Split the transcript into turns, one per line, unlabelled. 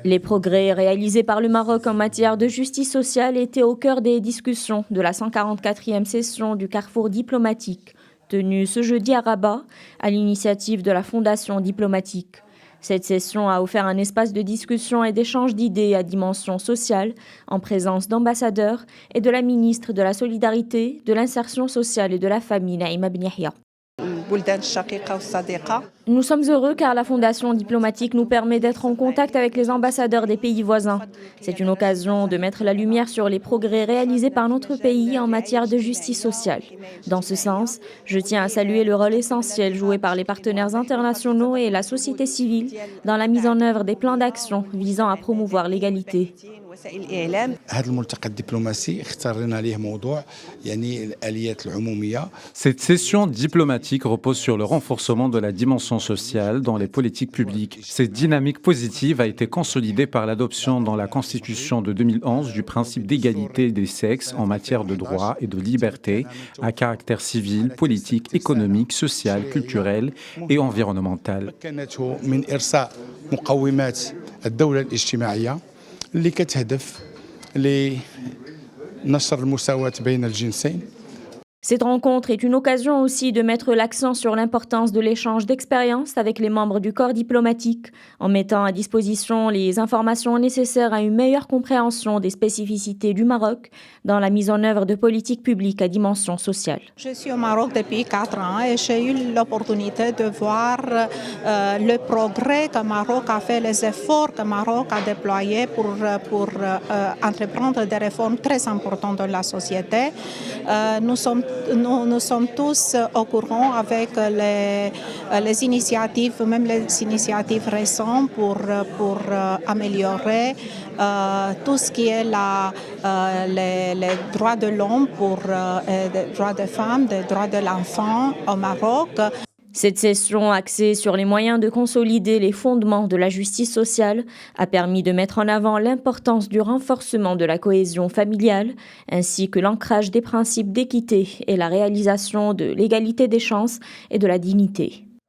Les progrès réalisés par le Maroc en matière de justice sociale étaient au cœur des discussions de la 144e session du Carrefour diplomatique, tenue ce jeudi à Rabat, à l'initiative de la Fondation diplomatique. Cette session a offert un espace de discussion et d'échange d'idées à dimension sociale, en présence d'ambassadeurs et de la ministre de la Solidarité, de l'Insertion sociale et de la Famille, Naïma Ben Yahia. Nous sommes heureux car la Fondation diplomatique nous permet d'être en contact avec les ambassadeurs des pays voisins. C'est une occasion de mettre la lumière sur les progrès réalisés par notre pays en matière de justice sociale. Dans ce sens, je tiens à saluer le rôle essentiel joué par les partenaires internationaux et la société civile dans la mise en œuvre des plans d'action visant à promouvoir l'égalité.
Cette session diplomatique repose sur le renforcement de la dimension sociale dans les politiques publiques. Cette dynamique positive a été consolidée par l'adoption dans la Constitution de 2011 du principe d'égalité des sexes en matière de droits et de libertés à caractère civil, politique, économique, social, culturel et environnemental.
اللي كتهدف لنشر المساواة بين الجنسين.
Cette rencontre est une occasion aussi de mettre l'accent sur l'importance de l'échange d'expériences avec les membres du corps diplomatique, en mettant à disposition les informations nécessaires à une meilleure compréhension des spécificités du Maroc dans la mise en œuvre de politiques publiques à dimension sociale.
Je suis au Maroc depuis 4 ans et j'ai eu l'opportunité de voir le progrès que le Maroc a fait, les efforts que le Maroc a déployés pour entreprendre des réformes très importantes dans la société. Nous sommes tous au courant avec les initiatives, même les initiatives récentes pour améliorer tout ce qui est les droits de l'homme, les droits des femmes, les droits de l'enfant au Maroc.
Cette session axée sur les moyens de consolider les fondements de la justice sociale a permis de mettre en avant l'importance du renforcement de la cohésion familiale, ainsi que l'ancrage des principes d'équité et la réalisation de l'égalité des chances et de la dignité.